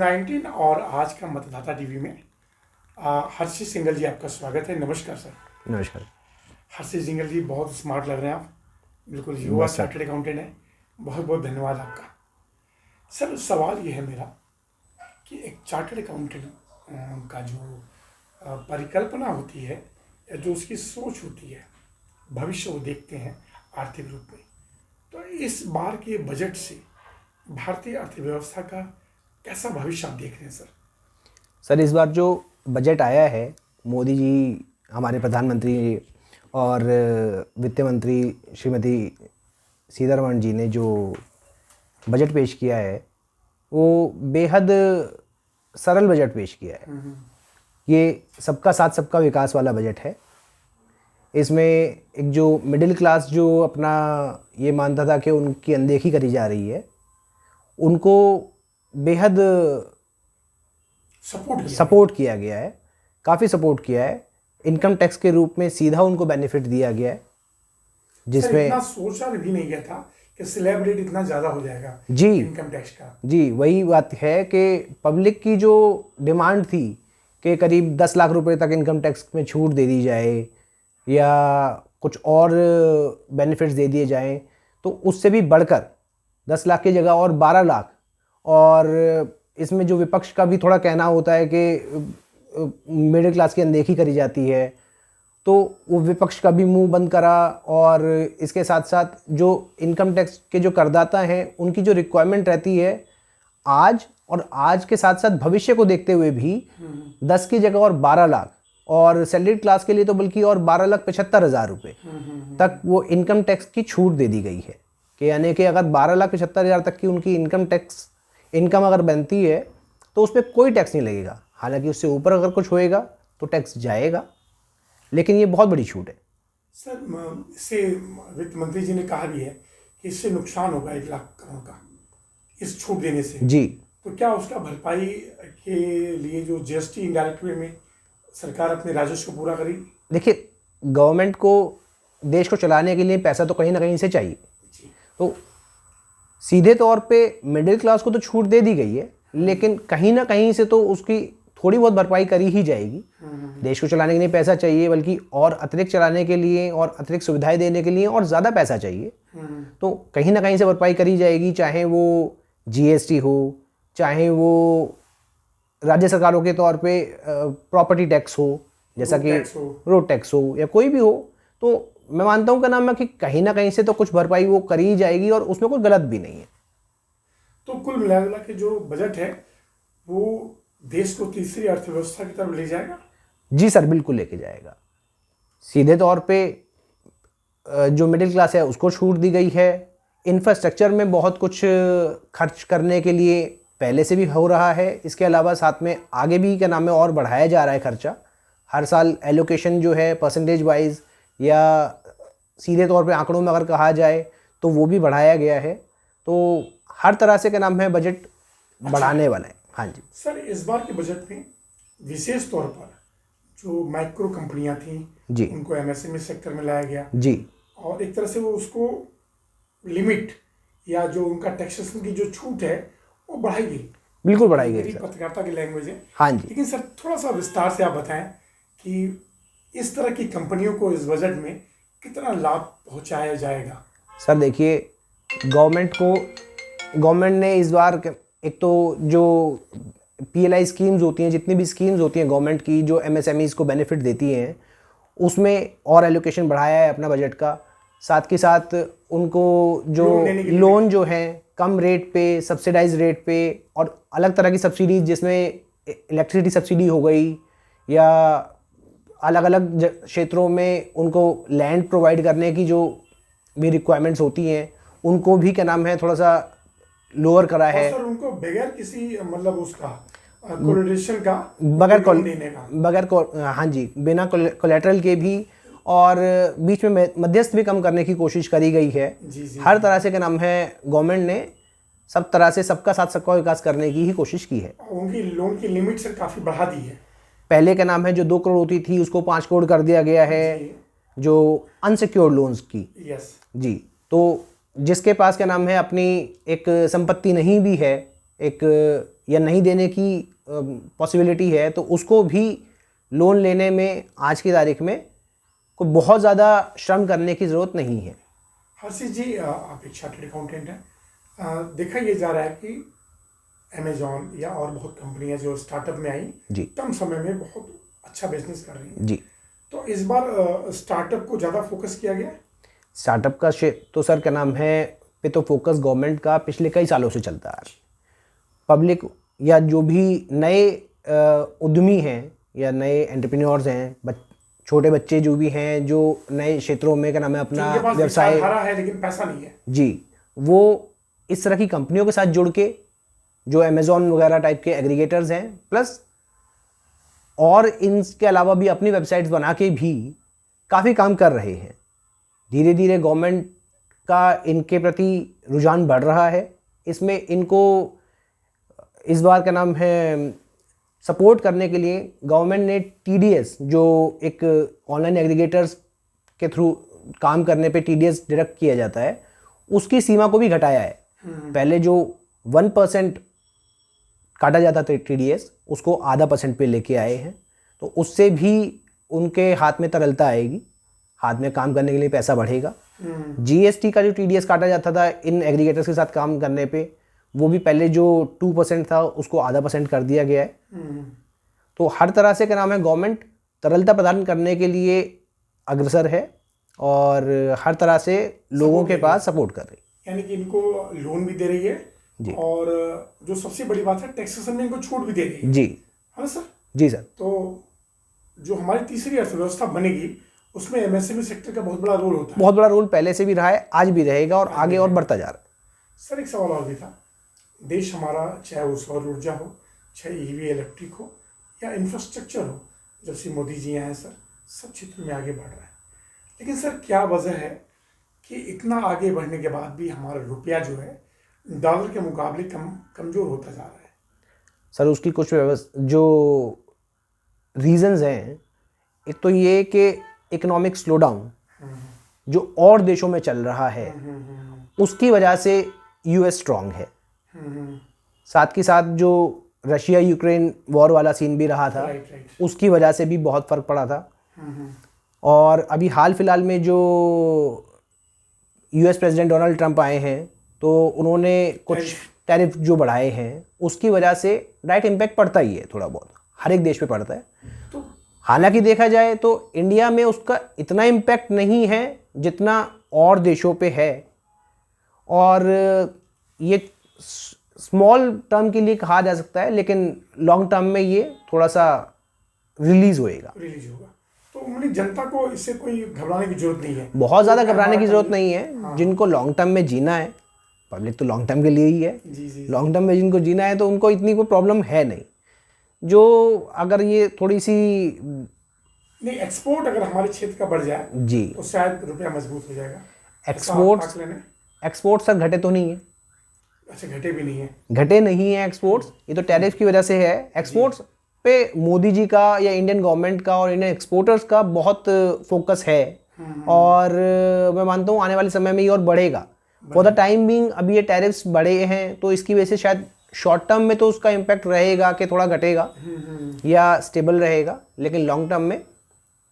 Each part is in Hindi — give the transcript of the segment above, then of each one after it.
न्यूज़ 19 और आज का मतदाता टीवी में हर्षित सिंघल जी आपका स्वागत है। नमस्कार सर। नमस्कार। हर्षित सिंघल जी बहुत स्मार्ट लग रहे हैं आप, बिल्कुल युवा चार्टर्ड अकाउंटेंट हैं। बहुत बहुत धन्यवाद आपका। सर सवाल ये है मेरा कि एक चार्टर्ड अकाउंटेंट का जो परिकल्पना होती है या जो उसकी सोच होती है, भविष्य वो देखते हैं आर्थिक रूप में, तो इस बार के बजट से भारतीय अर्थव्यवस्था का कैसा भविष्य आप देख रहे हैं सर? सर इस बार जो बजट आया है, मोदी जी हमारे प्रधानमंत्री और वित्त मंत्री श्रीमती सीतारमण जी ने जो बजट पेश किया है वो बेहद सरल बजट पेश किया है। ये सबका साथ सबका विकास वाला बजट है। इसमें एक जो मिडिल क्लास जो अपना ये मानता था कि उनकी अनदेखी करी जा रही है, उनको बेहद सपोर्ट किया गया है, काफ़ी सपोर्ट किया है। इनकम टैक्स के रूप में सीधा उनको बेनिफिट दिया गया है, जिसमें इतना सोचा भी नहीं गया था कि स्लैब रेट इतना ज़्यादा हो जाएगा जी इनकम टैक्स का। जी वही बात है कि पब्लिक की जो डिमांड थी कि करीब 10 लाख रुपए तक इनकम टैक्स में छूट दे दी जाए या कुछ और बेनिफिट्स दे दिए जाएं, तो उससे भी बढ़कर 10 लाख की जगह और 12 लाख। और इसमें जो विपक्ष का भी थोड़ा कहना होता है कि मिडिल क्लास की अनदेखी करी जाती है, तो वो विपक्ष का भी मुंह बंद करा। और इसके साथ साथ जो इनकम टैक्स के जो करदाता हैं उनकी जो रिक्वायरमेंट रहती है आज और आज के साथ साथ भविष्य को देखते हुए भी 10 की जगह और 12 लाख, और सैलरीड क्लास के लिए तो बल्कि और 12,75,000 रुपये तक वो इनकम टैक्स की छूट दे दी गई है। कि यानी कि अगर 12,75,000 तक की उनकी इनकम अगर बनती है तो उस पर कोई टैक्स नहीं लगेगा। हालांकि उससे ऊपर अगर कुछ होएगा तो टैक्स जाएगा, लेकिन ये बहुत बड़ी छूट है। सर इससे वित्त मंत्री जी ने कहा भी है कि इससे नुकसान होगा 1 लाख करोड़ का इस छूट देने से। जी, तो क्या उसका भरपाई के लिए जो जीएसटी इनडायरेक्ट वे में सरकार अपने राजस्व को पूरा करेगी? देखिए, गवर्नमेंट को देश को चलाने के लिए पैसा तो कहीं ना कहीं से चाहिए। तो सीधे तौर पे मिडिल क्लास को तो छूट दे दी गई है, लेकिन कहीं ना कहीं से तो उसकी थोड़ी बहुत भरपाई करी ही जाएगी। देश को चलाने के लिए पैसा चाहिए, बल्कि और अतिरिक्त चलाने के लिए और अतिरिक्त सुविधाएं देने के लिए और ज़्यादा पैसा चाहिए। तो कहीं ना कहीं से भरपाई करी जाएगी, चाहे वो जीएसटी हो, चाहे वो राज्य सरकारों के तौर पे प्रॉपर्टी टैक्स हो, जैसा कि रोड टैक्स हो या कोई भी हो। तो मैं मानता हूँ कि कहीं ना कहीं से तो कुछ भरपाई वो करी ही जाएगी और उसमें कोई गलत भी नहीं है। तो कुल मिला के जो बजट है वो देश को तीसरी अर्थव्यवस्था की तरफ ले जाएगा? जी सर, बिल्कुल लेके जाएगा। सीधे तौर पे जो मिडिल क्लास है उसको छूट दी गई है। इंफ्रास्ट्रक्चर में बहुत कुछ खर्च करने के लिए पहले से भी हो रहा है। इसके अलावा साथ में आगे भी और बढ़ाया जा रहा है खर्चा। हर साल एलोकेशन जो है परसेंटेज वाइज या सीधे तौर पे आंकड़ों में अगर कहा जाए तो वो भी बढ़ाया गया है। तो हर तरह से बजट बढ़ाने वाला है। हाँ जी सर, इस बार के बजट में विशेष तौर पर जो माइक्रो कंपनियां थी जी, उनको एमएसएमई सेक्टर में लाया गया जी, और एक तरह से वो उसको लिमिट या जो उनका टैक्सेशन की जो छूट है वो बढ़ाई गई। बिल्कुल बढ़ाई गई पत्रकारिता की लैंग्वेज है। हाँ जी। लेकिन सर थोड़ा सा विस्तार से आप बताएं कि इस तरह की कंपनियों को इस बजट में कितना लाभ पहुंचाया जाएगा? सर देखिए, गवर्नमेंट ने इस बार एक तो जो पीएलआई स्कीम्स होती हैं, जितनी भी स्कीम्स होती हैं गवर्नमेंट की जो एमएसएमईज को बेनिफिट देती हैं, उसमें और एलोकेशन बढ़ाया है अपना बजट का। साथ के साथ उनको जो लोन जो है कम रेट पे, सब्सिडाइज रेट पे और अलग तरह की सब्सिडीज, जिसमें इलेक्ट्रिसिटी सब्सिडी हो गई या अलग अलग क्षेत्रों में उनको लैंड प्रोवाइड करने की जो भी रिक्वायरमेंट्स होती हैं उनको भी थोड़ा सा लोअर करा है। सर उनको बगैर किसी उसका कोलैटरल का, बगैर हाँ जी, बिना कोलैटरल के भी, और बीच में मध्यस्थ भी कम करने की कोशिश करी गई है। हर तरह से गवर्नमेंट ने सब तरह से सबका साथ सबका विकास करने की ही कोशिश की है। उनकी लोन की लिमिट सर काफ़ी बढ़ा दी है। पहले जो 2 करोड़ होती थी उसको 5 करोड़ कर दिया गया है, जो अनसिक्योर्ड लोन्स की। यस जी, तो जिसके पास अपनी एक संपत्ति नहीं भी है एक या नहीं देने की पॉसिबिलिटी है, तो उसको भी लोन लेने में आज की तारीख में कोई बहुत ज़्यादा श्रम करने की ज़रूरत नहीं है। हर्षित जी, आप एक चार्टर्ड अकाउंटेंट हैं। देखा ये जा रहा है कि अमेजॉन या और बहुत कंपनियां जो स्टार्टअप में आई जी कम समय में बहुत अच्छा बिजनेस कर रही हैं। जी। तो इस बार स्टार्टअप को ज़्यादा फोकस किया गया। स्टार्टअप का तो सर क्या नाम है पे तो फोकस गवर्नमेंट का पिछले कई सालों से चलता है। पब्लिक या जो भी नए उद्यमी हैं या नए एंटरप्रेन्योर्स हैं, छोटे बच्चे जो भी हैं जो नए क्षेत्रों में क्या नाम है अपना जिनके पास व्यवसाय विचारधारा है लेकिन पैसा नहीं है जी, वो इस तरह की कंपनियों के साथ जुड़ के, जो अमेज़ॉन वगैरह टाइप के एग्रीगेटर्स हैं, प्लस और इनके अलावा भी अपनी वेबसाइट्स बना के भी काफ़ी काम कर रहे हैं। धीरे धीरे गवर्नमेंट का इनके प्रति रुझान बढ़ रहा है। इसमें इनको इस बार का नाम है सपोर्ट करने के लिए गवर्नमेंट ने TDS, जो एक ऑनलाइन एग्रीगेटर्स के थ्रू काम करने पे TDS डिडक्ट किया जाता है, उसकी सीमा को भी घटाया है। पहले जो 1% काटा जाता था TDS, उसको आधा % पे लेके आए हैं। तो उससे भी उनके हाथ में तरलता आएगी, हाथ में काम करने के लिए पैसा बढ़ेगा। GST का जो TDS काटा जाता था इन एग्रीगेटर्स के साथ काम करने पे, वो भी पहले जो 2% था उसको आधा % कर दिया गया है। तो हर तरह से क्या नाम है गवर्नमेंट तरलता प्रदान करने के लिए अग्रसर है और हर तरह से लोगों के पास सपोर्ट कर रही है। यानी कि इनको लोन भी दे रही है जी। और जो सबसे बड़ी बात है टैक्सेशन में इनको छूट भी दे रही है। जी है ना सर? जी सर। तो जो हमारी तीसरी अर्थव्यवस्था बनेगी उसमें MSME सेक्टर का बहुत बड़ा रोल होता है। बहुत बड़ा रोल पहले से भी रहा है, आज भी रहेगा और आगे और बढ़ता जा रहा है। सर एक सवाल और भी था। देश हमारा चाहे वो सौर ऊर्जा हो, चाहे EV इलेक्ट्रिक हो या इंफ्रास्ट्रक्चर हो, जब से मोदी जी आए हैं सर, सब क्षेत्र में आगे बढ़ रहा है। लेकिन सर क्या वजह है कि इतना आगे बढ़ने के बाद भी हमारा रुपया जो है डॉलर के मुकाबले कमज़ोर होता जा रहा है? सर उसकी कुछ जो रीजंस हैं, एक तो ये कि इकोनॉमिक स्लोडाउन जो और देशों में चल रहा है उसकी वजह से US स्ट्रांग है। साथ के साथ जो रशिया यूक्रेन वॉर वाला सीन भी रहा था, राइट। उसकी वजह से भी बहुत फ़र्क पड़ा था। और अभी हाल फिलहाल में जो US प्रेसिडेंट डोनाल्ड ट्रंप आए हैं, तो उन्होंने कुछ टैरिफ जो बढ़ाए हैं, उसकी वजह से डायरेक्ट इम्पैक्ट पड़ता ही है, थोड़ा बहुत हर एक देश पे पड़ता है। तो हालांकि देखा जाए तो इंडिया में उसका इतना इम्पैक्ट नहीं है जितना और देशों पे है, और ये स्मॉल टर्म के लिए कहा जा सकता है, लेकिन लॉन्ग टर्म में ये थोड़ा सा रिलीज होगा। तो उन्होंने जनता को इससे कोई घबराने की जरूरत नहीं है। बहुत ज़्यादा घबराने की जरूरत नहीं है। जिनको लॉन्ग टर्म में जीना है, पब्लिक तो लॉन्ग टर्म के लिए ही है। लॉन्ग टर्म में जिनको जीना है तो उनको इतनी कोई प्रॉब्लम है नहीं। जो अगर ये थोड़ी सी नहीं, एक्सपोर्ट अगर हमारे क्षेत्र का बढ़ जाए जी तो शायद रुपया मजबूत हो जाएगा। एक्सपोर्ट सर घटे तो नहीं है। अच्छा, घटे भी नहीं है? घटे नहीं है एक्सपोर्ट्स, ये तो टैरिफ की वजह से है। एक्सपोर्ट्स पे मोदी जी का या इंडियन गवर्नमेंट का और इंडियन एक्सपोर्टर्स का बहुत फोकस है, और मैं मानता हूँ आने वाले समय में ये और बढ़ेगा। फॉर द टाइम बीइंग अभी ये टैरिफ्स बढ़े हैं, तो इसकी वजह से शायद शॉर्ट टर्म में तो उसका इम्पैक्ट रहेगा कि थोड़ा घटेगा या स्टेबल रहेगा, लेकिन लॉन्ग टर्म में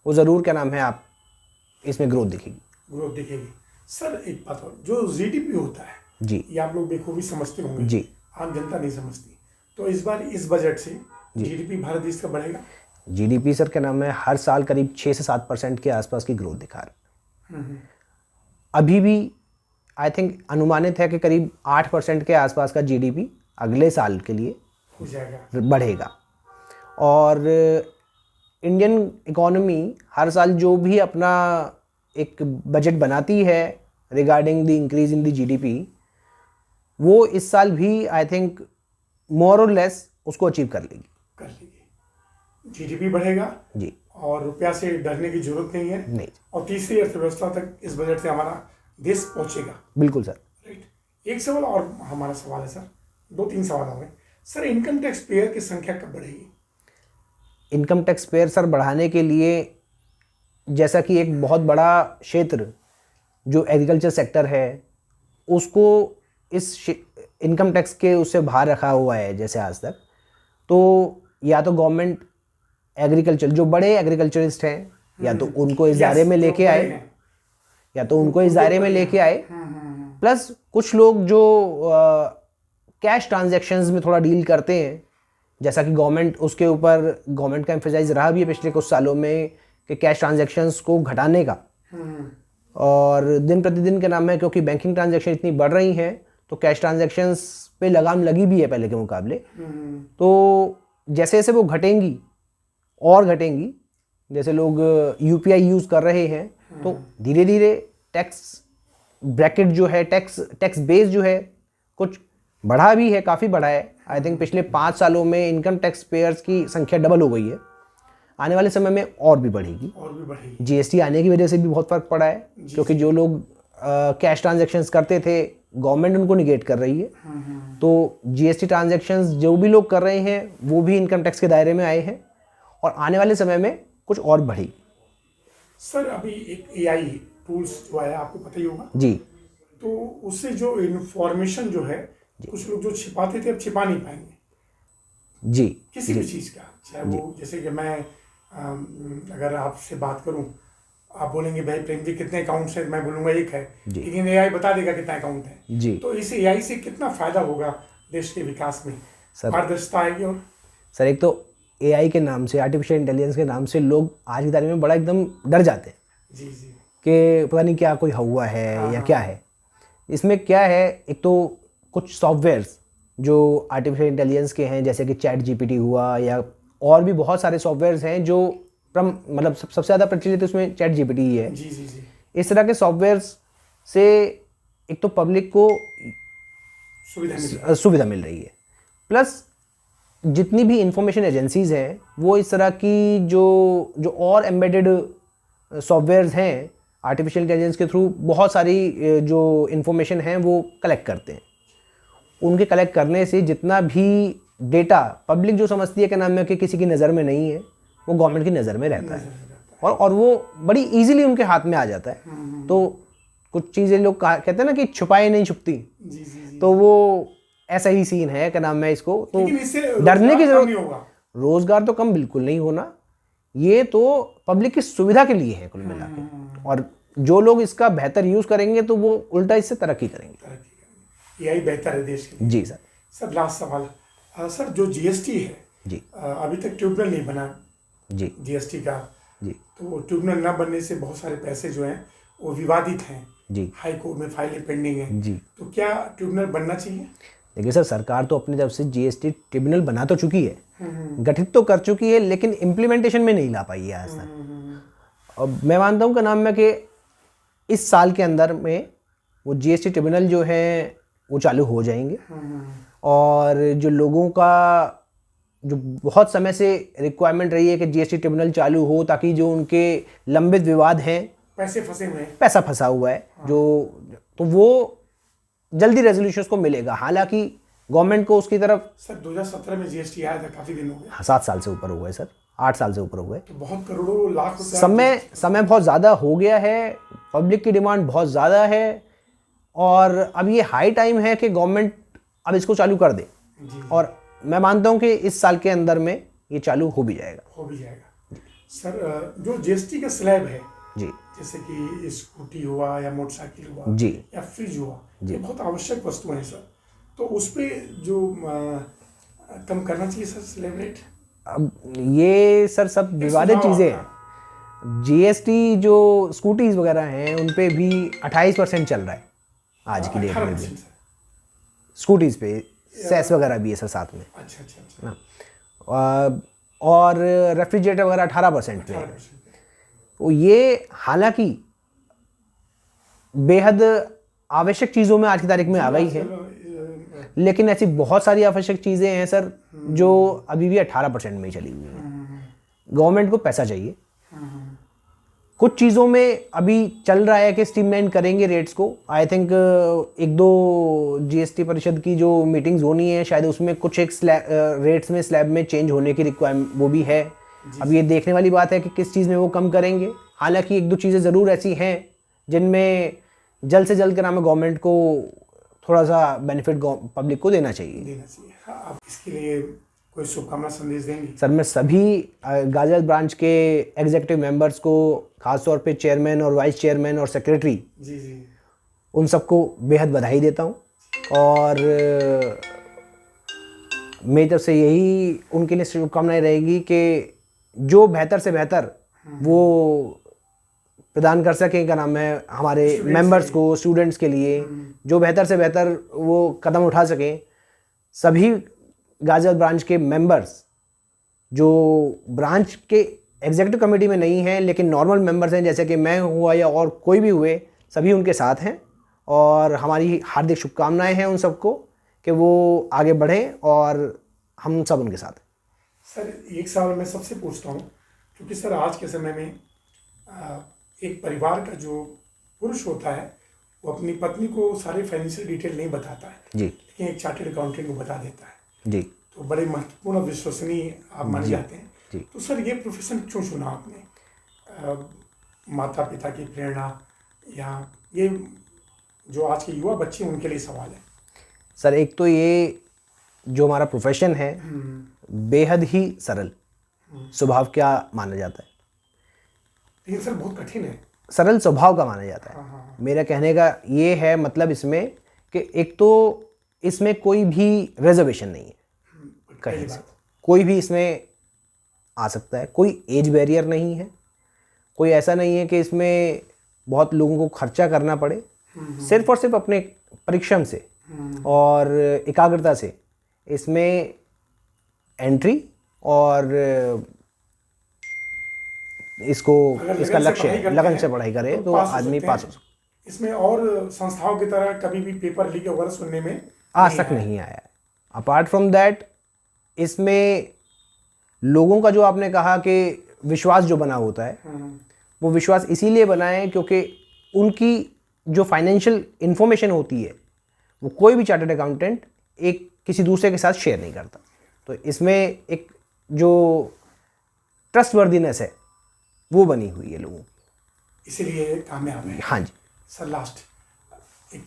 वो ज़रूर क्या नाम है आप इसमें ग्रोथ दिखेगी। सर एक बात और, जो GDP होता है जी, ये आप लोग बेखूबी समझते होंगे जी, आम जनता नहीं समझती। तो इस बार इस बजट से GDP भारत देश का बढ़ेगा? GDP सर क्या नाम है हर साल करीब 6 से 7% के आसपास की ग्रोथ दिखा रहा है। अभी भी आई थिंक अनुमानित है कि करीब 8% के आसपास का GDP अगले साल के लिए हो जाएगा, बढ़ेगा। और इंडियन इकोनॉमी हर साल जो भी अपना एक बजट बनाती है regarding the increase in the GDP, वो इस साल भी आई थिंक मोर और लेस उसको अचीव कर लेगी। GDP बढ़ेगा जी, और रुपया से डरने की जरूरत नहीं है। नहीं। और तीसरी अर्थव्यवस्था तक इस बजट से हमारा देश पहुंचेगा। बिल्कुल सर। राइट। एक सवाल और हमारा सवाल है सर, 2-3 सवाल हो गए सर। इनकम टैक्स पेयर की संख्या कब बढ़ेगी? इनकम टैक्स पेयर सर बढ़ाने के लिए, जैसा कि एक बहुत बड़ा क्षेत्र जो एग्रीकल्चर सेक्टर है, उसको इनकम टैक्स के उससे बाहर रखा हुआ है जैसे आज तक, तो या तो गवर्नमेंट एग्रीकल्चर, जो बड़े एग्रीकल्चरिस्ट हैं, या तो उनको इस दायरे में लेके आए, या तो उनको इस दायरे में लेके आए, प्लस कुछ लोग जो कैश ट्रांजैक्शंस में थोड़ा डील करते हैं, जैसा कि गवर्नमेंट उसके ऊपर गवर्नमेंट का एम्फेसाइज रहा भी है पिछले कुछ सालों में कि कैश ट्रांजैक्शंस को घटाने का, और दिन प्रतिदिन के नाम है क्योंकि बैंकिंग ट्रांजैक्शन इतनी बढ़ रही हैं तो कैश ट्रांजैक्शंस पे लगाम लगी भी है पहले के मुकाबले। तो जैसे जैसे वो घटेंगी और घटेंगी, जैसे लोग यूपीआई यूज़ कर रहे हैं, तो धीरे धीरे टैक्स ब्रैकेट जो है, टैक्स बेस जो है कुछ बढ़ा भी है, काफ़ी बढ़ा है। आई थिंक पिछले 5 सालों में इनकम टैक्स पेयर्स की संख्या डबल हो गई है, आने वाले समय में और भी बढ़ेगी। जीएसटी आने की वजह से भी बहुत फ़र्क पड़ा है, क्योंकि जो लोग कैश ट्रांजैक्शंस करते थे गवर्नमेंट उनको निगेट कर रही है, तो जीएसटी ट्रांजैक्शंस जो भी लोग कर रहे हैं वो भी इनकम टैक्स के दायरे में आए हैं, और आने वाले समय में कुछ और बढ़ेगी। सर अभी एक एआई टूल्स जो है आपको पता ही होगा जी, तो उससे जो इन्फॉर्मेशन जो है कुछ लोग जो छिपाते थे अब छिपा नहीं पाएंगे जी, किसी भी चीज़ का, चाहे वो जैसे कि मैं अगर आपसे बात करूं, आप बोलेंगे भाई प्रेम जी कितने अकाउंट्स हैं, मैं बोलूँगा एक है, लेकिन एआई बता देगा कितना अकाउंट है जी। तो इस एआई से कितना फ़ायदा होगा देश के विकास में, पारदर्शिता आएगी। और सर एक तो एआई के नाम से, आर्टिफिशियल इंटेलिजेंस के नाम से लोग आज की तारीख में बड़ा एकदम डर जाते हैं जी जी कि पता नहीं क्या कोई हुआ है या क्या है। इसमें क्या है, एक तो कुछ सॉफ्टवेयर्स जो आर्टिफिशियल इंटेलिजेंस के हैं, जैसे कि चैट जीपीटी हुआ, या और भी बहुत सारे सॉफ्टवेयर्स हैं जो मतलब सबसे ज़्यादा प्रचलित उसमें चैट जीपीटी ही है। जी जी जी। इस तरह के सॉफ्टवेयर्स से एक तो पब्लिक को सुविधा मिल रही है, प्लस जितनी भी इंफॉर्मेशन एजेंसीज़ हैं वो इस तरह की जो और एम्बेडेड सॉफ्टवेयर्स हैं आर्टिफिशियल इंटेलिजेंस के थ्रू बहुत सारी जो इन्फॉर्मेशन है वो कलेक्ट करते हैं। उनके कलेक्ट करने से जितना भी डेटा पब्लिक जो समझती है कि नाम है कि किसी की नज़र में नहीं है, वो गवर्नमेंट की नज़र में रहता है, और वो बड़ी इजीली उनके हाथ में आ जाता है। तो कुछ चीज़ें लोग कहते हैं ना कि छुपाए नहीं छुपती, तो वो ऐसा ही सीन है कि नाम है इसको, तो डरने की जरूरत नहीं होगा। रोजगार तो कम बिल्कुल नहीं होना, ये तो पब्लिक की सुविधा के लिए है कुल मिला के, और जो लोग इसका बेहतर यूज करेंगे तो वो उल्टा इससे तरक्की करेंगे। यही बेहतर है देश के लिए। जी सर। सर लास्ट सवाल, सर जो जीएसटी है जी, अभी तक ट्रिब्यूनल नहीं बना जी जीएसटी का जी, तो ट्रिब्यूनल न बनने से बहुत सारे पैसे जो हैं वो विवादित हैं जी, हाई कोर्ट में फाइलें पेंडिंग है जी। तो क्या ट्रिब्यूनल बनना चाहिए? देखिए सर, सरकार तो अपनी तरफ से जीएसटी ट्रिब्यूनल बना तो चुकी है, गठित तो कर चुकी है, लेकिन इम्प्लीमेंटेशन में नहीं ला पाई है आज तक। और मैं मानता हूँ कि नाम में कि इस साल के अंदर में वो जीएसटी ट्रिब्यूनल जो है वो चालू हो जाएंगे, और जो लोगों का जो बहुत समय से रिक्वायरमेंट रही है कि जीएसटी ट्रिब्यूनल चालू हो, ताकि जो उनके लंबित विवाद हैं, पैसे फंसे हुए हैं, पैसा फंसा हुआ है जो, तो वो जल्दी रेजोल्यूशन को मिलेगा। हालांकि गवर्नमेंट को उसकी तरफ सर 2017 में जीएसटी आया था, काफी दिन हो गए। 7 साल से ऊपर हो गए सर, 8 साल से ऊपर हो गए, तो बहुत करोड़ों लाख समय बहुत ज़्यादा हो गया है, पब्लिक की डिमांड बहुत ज़्यादा है, और अब ये हाई टाइम है कि गवर्नमेंट अब इसको चालू कर दे, और मैं मानता हूँ कि इस साल के अंदर में ये चालू हो भी जाएगा। सर जो जीएसटी का स्लैब है जी, जैसे कि स्कूटी हुआ या मोटरसाइकिल हुआ जी, या फ्रिज हुआ, ये बहुत आवश्यक वस्तु हैं सर, तो उस पे जो कम करना चाहिए सर स्लैब रेट। अब ये सर सब विवादित चीज़ें हैं। जीएसटी जो स्कूटीज वगैरह हैं उन पे भी 28% चल रहा है आज की डेट में भी, स्कूटीज पे सेस वगैरह भी है सर साथ में। अच्छा ना, और रेफ्रिजरेटर वगैरह 18% पे है। तो ये हालांकि बेहद आवश्यक चीज़ों में आज की तारीख में आ गई है, लेकिन ऐसी बहुत सारी आवश्यक चीज़ें हैं सर जो अभी भी 18% में ही चली हुई हैं। गवर्नमेंट को पैसा चाहिए, कुछ चीज़ों में अभी चल रहा है कि स्ट्रीमलाइन करेंगे रेट्स को। आई थिंक 1-2 जीएसटी परिषद की जो मीटिंग्स होनी है, शायद उसमें कुछ एक रेट्स में स्लैब में चेंज होने की रिक्वायरमेंट वो भी है। अब ये देखने वाली बात है कि किस चीज़ में वो कम करेंगे। हालांकि 1-2 चीज़ें ज़रूर ऐसी हैं जिनमें जल्द से जल्द के नाम है गवर्नमेंट को थोड़ा सा बेनिफिट पब्लिक को देना चाहिए। देना चाहिए। हाँ, आप इसके लिए कोई शुभकामना संदेश देंगे? सर मैं सभी गाजियाबाद ब्रांच के एग्जीक्यूटिव मेंबर्स को, खासतौर पे चेयरमैन और वाइस चेयरमैन और सेक्रेटरी, जी जी, उन सबको बेहद बधाई देता हूँ। और मेरी तरफ से यही उनके लिए शुभकामनाएं रहेगी कि जो बेहतर से बेहतर वो प्रदान कर सकें, क्या नाम है, हमारे मेंबर्स को, स्टूडेंट्स के लिए जो बेहतर से बेहतर वो कदम उठा सकें। सभी गाजियाबाद ब्रांच के मेंबर्स जो ब्रांच के एग्जीक्यूटिव कमेटी में नहीं हैं लेकिन नॉर्मल मेंबर्स हैं, जैसे कि मैं हुआ या और कोई भी हुए, सभी उनके साथ हैं और हमारी हार्दिक शुभकामनाएं हैं उन सबको कि वो आगे बढ़ें और हम सब उनके साथ हैं। सर एक सवाल मैं सबसे पूछता हूँ, क्योंकि सर आज के समय में एक परिवार का जो पुरुष होता है वो अपनी पत्नी को सारे फाइनेंशियल डिटेल नहीं बताता है जी, लेकिन एक चार्टर्ड अकाउंटेंट को बता देता है जी, तो बड़े महत्वपूर्ण विश्वसनीय आप माने जाते हैं। जी। तो सर ये प्रोफेशन क्यों चुना आपने? माता पिता की प्रेरणा या ये जो आज के युवा बच्चे उनके लिए सवाल है? सर एक तो ये जो हमारा प्रोफेशन है बेहद ही सरल स्वभाव का माना जाता है, लेकिन सर बहुत कठिन है। सरल स्वभाव का माना जाता है। हाँ। मेरा कहने का ये है मतलब इसमें कि एक तो इसमें कोई भी रिजर्वेशन नहीं है, कहीं से कोई भी इसमें आ सकता है, कोई एज बैरियर नहीं है, कोई ऐसा नहीं है कि इसमें बहुत लोगों को खर्चा करना पड़े। सिर्फ और सिर्फ अपने परिश्रम से और एकाग्रता से इसमें एंट्री और इसको इसका लक्ष्य है, लगन से पढ़ाई करे तो आदमी पास हो सकता है। इसमें और संस्थाओं की तरह कभी भी पेपर लीक वगैरह सुनने में आज तक नहीं आया है। अपार्ट फ्रॉम दैट इसमें लोगों का जो आपने कहा कि विश्वास जो बना होता है, वो विश्वास इसीलिए बना है क्योंकि उनकी जो फाइनेंशियल इंफॉर्मेशन होती है वो कोई भी चार्टर्ड अकाउंटेंट एक किसी दूसरे के साथ शेयर नहीं करता। तो इसमें एक जो ट्रस्टवर्दीनेस है वो बनी हुई है लोगों की, इसीलिए कामयाब है। हाँ जी। सर लास्ट एक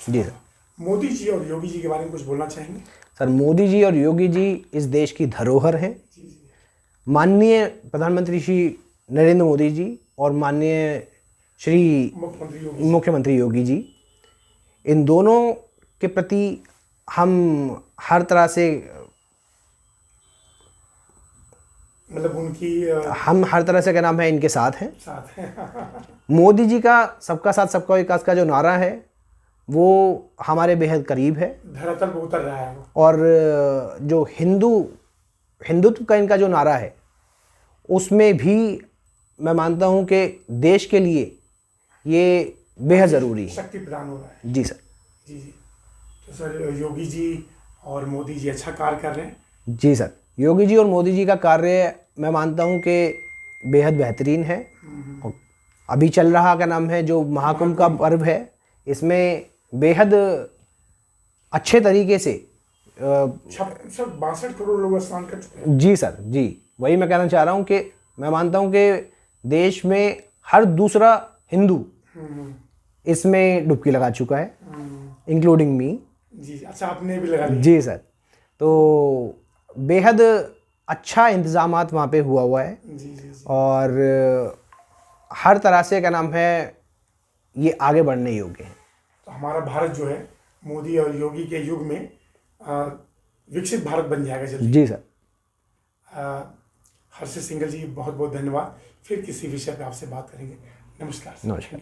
जी सर, मोदी जी और योगी जी के बारे में कुछ बोलना चाहेंगे? सर मोदी जी और योगी जी इस देश की धरोहर हैं। माननीय प्रधानमंत्री श्री नरेंद्र मोदी जी और माननीय श्री मुख्यमंत्री योगी जी, इन दोनों के प्रति हम हर तरह से मतलब उनकी हम हर तरह से क्या नाम है इनके साथ हैं। साथ है। मोदी जी का सबका साथ सबका विकास का जो नारा है वो हमारे बेहद करीब है, धरातल पर उतर रहा है वो। और जो हिंदुत्व का इनका जो नारा है उसमें भी मैं मानता हूँ कि देश के लिए ये बेहद ज़रूरी है, शक्ति प्रदान हो रहा है। जी सर। जी जी। तो सर योगी जी और मोदी जी अच्छा कार्य कर रहे हैं? जी सर, योगी जी और मोदी जी का कार्य मैं मानता हूँ कि बेहद बेहतरीन है। और अभी चल रहा का नाम है जो महाकुंभ का पर्व है, इसमें बेहद अच्छे तरीके से 62 करोड़ लोग स्नान कर चुके हैं। जी सर, जी वही मैं कहना चाह रहा हूँ कि मैं मानता हूँ कि देश में हर दूसरा हिंदू इसमें डुबकी लगा चुका है, इंक्लूडिंग मी। जी अच्छा, आपने भी लगा लिया? जी सर, तो बेहद अच्छा इंतज़ामात वहाँ पे हुआ है। जी जी। और हर तरह से क्या नाम है ये आगे बढ़ने योग्य है। तो हमारा भारत जो है मोदी और योगी के युग में विकसित भारत बन जाएगा जल्दी। जी सर। हर्षित सिंघल जी बहुत बहुत धन्यवाद। फिर किसी विषय पे आपसे बात करेंगे। नमस्कार। नमस्कार।